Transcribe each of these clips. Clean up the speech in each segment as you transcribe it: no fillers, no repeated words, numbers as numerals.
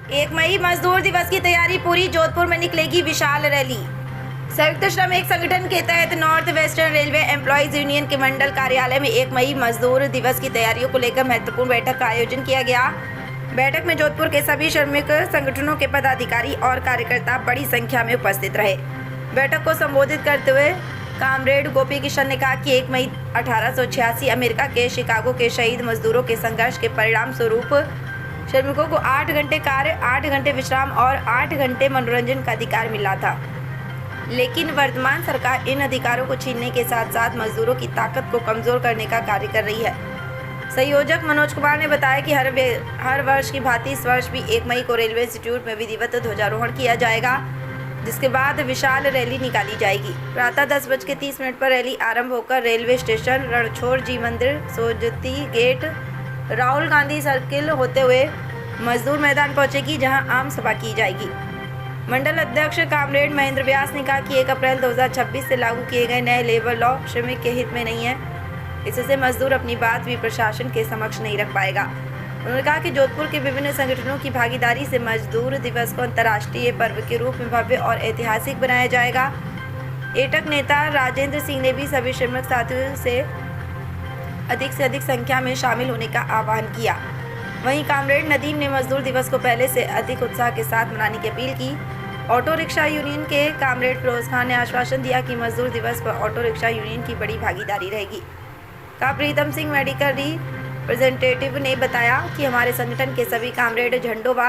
1 मई मजदूर दिवस की तैयारी पूरी। जोधपुर में निकलेगी विशाल रैली। संयुक्त श्रमिक संगठन के तहत north western railway employees union के मंडल कार्यालय में 1 मई मजदूर दिवस की तैयारियों को लेकर महत्वपूर्ण बैठक का आयोजन किया गया। बैठक में जोधपुर के सभी श्रमिक संगठनों के पदाधिकारी और कार्यकर्ता बड़ी संख्या में उपस्थित रहे। बैठक को संबोधित करते हुए कामरेड गोपी किशन ने कहा कि 1 मई 1886 अमेरिका के शिकागो के शहीद मजदूरों के संघर्ष के परिणाम स्वरूप श्रमिकों को 8 घंटे कार्य, 8 घंटे विश्राम और 8 घंटे मनोरंजन का अधिकार मिला था। लेकिन वर्तमान सरकार इन अधिकारों को छीनने के साथ साथ मजदूरों की ताकत को कमज़ोर करने का कार्य कर रही है। संयोजक मनोज कुमार ने बताया कि हर वर्ष की भांति इस वर्ष भी 1 मई को रेलवे इंस्टीट्यूट में विधिवत ध्वजारोहण किया जाएगा, जिसके बाद विशाल रैली निकाली जाएगी। प्रातः 10:30 पर रैली आरंभ होकर रेलवे स्टेशन, रणछोड़ जी मंदिर, सोजती गेट, राहुल गांधी सर्किल होते हुए मजदूर मैदान पहुंचेगी, जहां आम सभा की जाएगी। मंडल अध्यक्ष कामरेड महेंद्र व्यास ने कहा कि 1 अप्रैल 2026 से लागू किए गए नए लेबर लॉ श्रमिक के हित में नहीं है। इससे मजदूर अपनी बात भी प्रशासन के समक्ष नहीं रख पाएगा। उन्होंने कहा कि जोधपुर के विभिन्न संगठनों की भागीदारी से मजदूर दिवस को अंतर्राष्ट्रीय पर्व के रूप में भव्य और ऐतिहासिक बनाया जाएगा। एटक नेता राजेंद्र सिंह ने भी सभी श्रमिक साथियों से अधिक संख्या में शामिल होने का आह्वान किया। वहीं कामरेड नदीम ने मजदूर दिवस को पहले से अधिक उत्साह के साथ मनाने की अपील की। ऑटो रिक्शा यूनियन के कामरेड फिरोज खान ने आश्वासन दिया कि मजदूर दिवस पर ऑटो रिक्शा यूनियन की बड़ी भागीदारी रहेगी। का प्रीतम सिंह मेडिकल रिप्रेजेंटेटिव ने बताया कि हमारे संगठन के सभी कामरेड झंडों व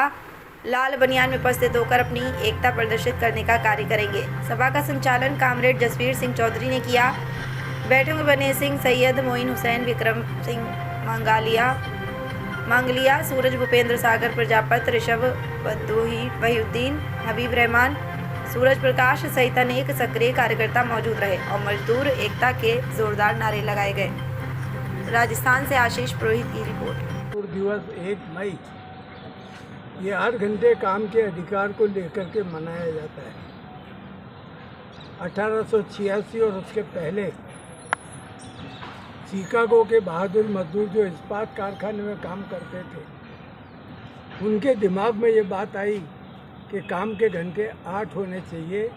लाल बनियान में उपस्थित होकर अपनी एकता प्रदर्शित करने का कार्य करेंगे। सभा का संचालन कामरेड जसवीर सिंह चौधरी ने किया। बैठक में बने सिंह, सैयद मोइन हुसैन, विक्रम सिंह मांगलिया, सूरज भूपेंद्र सागर प्रजापत, ऋषभ वहीउद्दीन, हबीब रहमान, सूरज प्रकाश सहित अनेक सक्रिय कार्यकर्ता मौजूद रहे और मजदूर एकता के जोरदार नारे लगाए गए। राजस्थान से आशीष पुरोहित की रिपोर्ट। मजदूर दिवस 1 मई ये 8 घंटे काम के अधिकार को लेकर के मनाया जाता है। 1886 और उसके पहले शिकागो के बहादुर मजदूर जो इस्पात कारखाने में काम करते थे, उनके दिमाग में ये बात आई कि काम के घंटे 8 होने चाहिए,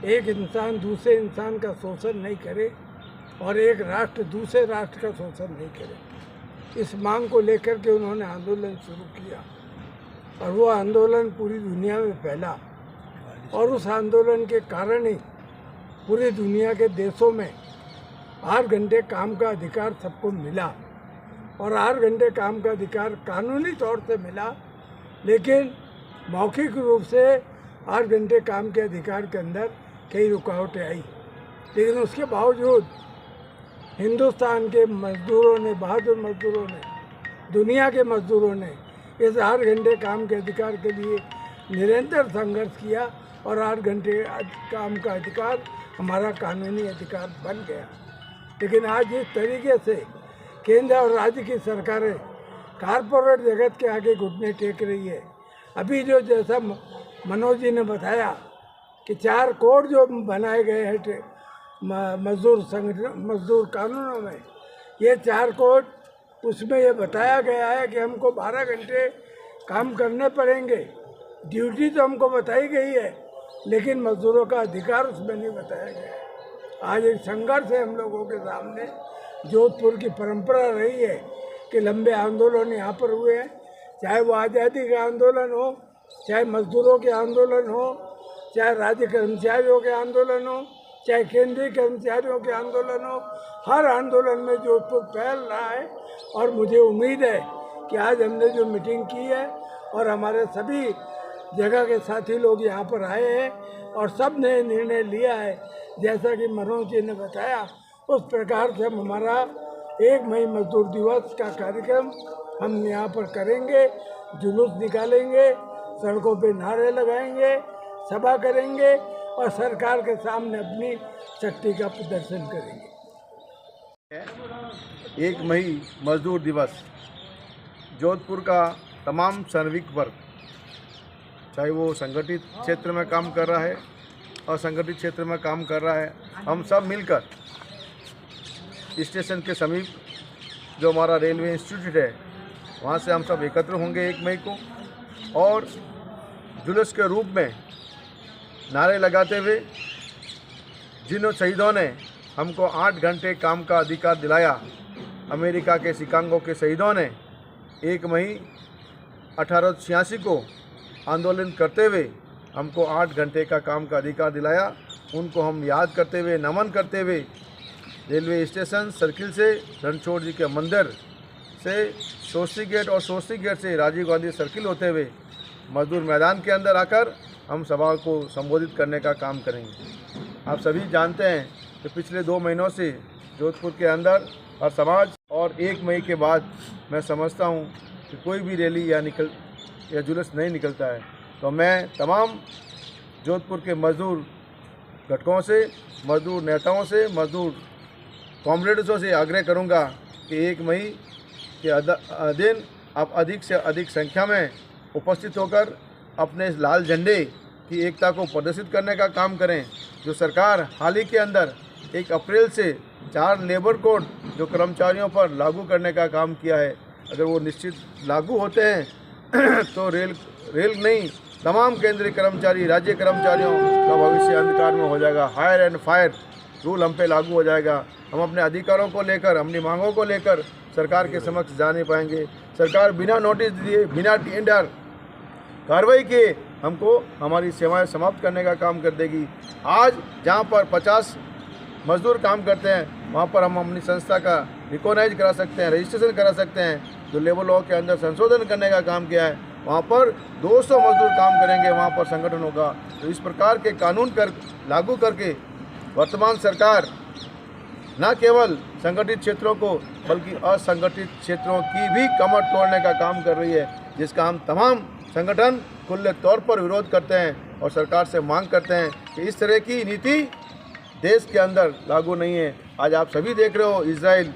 एक इंसान दूसरे इंसान का शोषण नहीं करे और एक राष्ट्र दूसरे राष्ट्र का शोषण नहीं करे। इस मांग को लेकर के उन्होंने आंदोलन शुरू किया और वो आंदोलन पूरी दुनिया में फैला और उस आंदोलन के कारण ही पूरी दुनिया के देशों में 8 घंटे काम का अधिकार सबको मिला और 8 घंटे काम का अधिकार कानूनी तौर से मिला, लेकिन मौखिक रूप से 8 घंटे काम के अधिकार के अंदर कई रुकावटें आई। लेकिन उसके बावजूद हिंदुस्तान के मजदूरों ने, बहादुर मजदूरों ने, दुनिया के मजदूरों ने इस 8 घंटे काम के अधिकार के लिए निरंतर संघर्ष किया और 8 घंटे काम का अधिकार हमारा कानूनी अधिकार बन गया। लेकिन आज इस तरीके से केंद्र और राज्य की सरकारें कारपोरेट जगत के आगे घुटने टेक रही है। अभी जो जैसा मनोज जी ने बताया कि 4 कोड जो बनाए गए हैं मजदूर कानूनों में, ये 4 कोड, उसमें ये बताया गया है कि हमको 12 घंटे काम करने पड़ेंगे। ड्यूटी तो हमको बताई गई है, लेकिन मजदूरों का अधिकार उसमें नहीं बताया गया है। आज एक संघर्ष है हम लोगों के सामने। जोधपुर की परंपरा रही है कि लंबे आंदोलन यहाँ पर हुए हैं, चाहे वो आज़ादी का आंदोलन हो, चाहे मजदूरों के आंदोलन हो, चाहे राज्य कर्मचारियों के आंदोलन हो, चाहे केंद्रीय कर्मचारियों के आंदोलन हो। हर आंदोलन में जोधपुर फैल रहा है और मुझे उम्मीद है कि आज हमने जो मीटिंग की है और हमारे सभी जगह के साथी लोग यहाँ पर आए हैं और सब ने निर्णय लिया है, जैसा कि मनोज जी ने बताया, उस प्रकार से हम हमारा 1 मई मजदूर दिवस का कार्यक्रम हम यहाँ पर करेंगे। जुलूस निकालेंगे, सड़कों पे नारे लगाएंगे, सभा करेंगे और सरकार के सामने अपनी शक्ति का प्रदर्शन करेंगे। 1 मई मजदूर दिवस जोधपुर का तमाम श्रमिक वर्ग, चाहे वो संगठित क्षेत्र में काम कर रहा है, असंगठित क्षेत्र में काम कर रहा है, हम सब मिलकर स्टेशन के समीप जो हमारा रेलवे इंस्टीट्यूट है, वहाँ से हम सब एकत्र होंगे 1 मई को और जुलूस के रूप में नारे लगाते हुए जिन शहीदों ने हमको 8 घंटे काम का अधिकार दिलाया, अमेरिका के शिकागो के शहीदों ने 1 मई 1886 को आंदोलन करते हुए हमको 8 घंटे का काम का अधिकार दिलाया, उनको हम याद करते हुए, नमन करते हुए रेलवे स्टेशन सर्किल से रणछोड़ जी के मंदिर से सोस्ती गेट और सोस्ती गेट से राजीव गांधी सर्किल होते हुए मजदूर मैदान के अंदर आकर हम सभा को संबोधित करने का काम करेंगे। आप सभी जानते हैं कि पिछले 2 महीनों से जोधपुर के अंदर और समाज और 1 मई के बाद मैं समझता हूं कि कोई भी रैली या जुलूस नहीं निकलता है। तो मैं तमाम जोधपुर के मजदूर घटकों से, मजदूर नेताओं से, मजदूर कॉमरेड्सों से आग्रह करूंगा कि 1 मई के दिन आप अधिक से अधिक संख्या में उपस्थित होकर अपने इस लाल झंडे की एकता को प्रदर्शित करने का काम करें। जो सरकार हाल ही के अंदर 1 अप्रैल से 4 लेबर कोड जो कर्मचारियों पर लागू करने का काम किया है, अगर वो निश्चित लागू होते हैं तो रेल नहीं, तमाम केंद्रीय कर्मचारी, राज्य कर्मचारियों का भविष्य अंधकार में हो जाएगा। हायर एंड फायर रूल हम पे लागू हो जाएगा। हम अपने अधिकारों को लेकर, अपनी मांगों को लेकर सरकार के समक्ष जा नहीं पाएंगे। सरकार बिना नोटिस दिए, बिना टेंडर कार्रवाई किए हमको हमारी सेवाएं समाप्त करने का काम कर देगी। आज जहां पर 50 मजदूर काम करते हैं, वहां पर हम अपनी संस्था का रिकॉग्नाइज करा सकते हैं, रजिस्ट्रेशन करा सकते हैं। जो लेबर लॉ के अंदर संशोधन करने का काम किया है, वहाँ पर 200 मजदूर काम करेंगे, वहाँ पर संगठन होगा। तो इस प्रकार के कानून लागू करके वर्तमान सरकार न केवल संगठित क्षेत्रों को बल्कि असंगठित क्षेत्रों की भी कमर तोड़ने का काम कर रही है, जिसका हम तमाम संगठन खुले तौर पर विरोध करते हैं और सरकार से मांग करते हैं कि इस तरह की नीति देश के अंदर लागू नहीं है। आज आप सभी देख रहे हो, इजराइल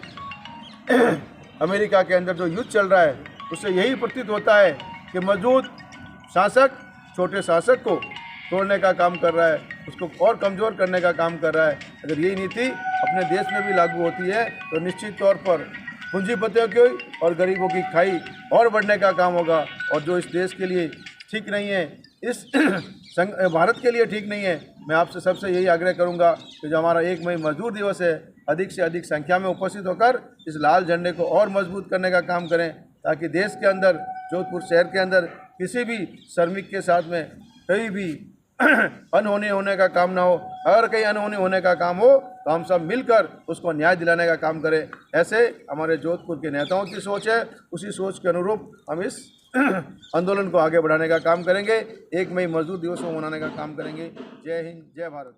अमेरिका के अंदर जो युद्ध चल रहा है, उससे यही प्रतीत होता है कि मौजूद शासक छोटे शासक को तोड़ने का काम कर रहा है, उसको और कमज़ोर करने का काम कर रहा है। अगर ये नीति अपने देश में भी लागू होती है तो निश्चित तौर पर पूंजीपतियों की और गरीबों की खाई और बढ़ने का काम होगा, और जो इस देश के लिए ठीक नहीं है, इस भारत के लिए ठीक नहीं है। मैं आपसे सबसे यही आग्रह करूंगा कि जो हमारा 1 मई मजदूर दिवस है, अधिक से अधिक संख्या में उपस्थित होकर इस लाल झंडे को और मजबूत करने का काम करें, ताकि देश के अंदर, जोधपुर शहर के अंदर किसी भी श्रमिक के साथ में कहीं भी अनहोनी होने का काम ना हो। अगर कहीं अनहोनी होने का काम हो तो हम सब मिलकर उसको न्याय दिलाने का काम करें। ऐसे हमारे जोधपुर के नेताओं की सोच है, उसी सोच के अनुरूप हम इस आंदोलन को आगे बढ़ाने का काम करेंगे। 1 मई मजदूर दिवस को मनाने का काम करेंगे। जय हिंद, जय भारत।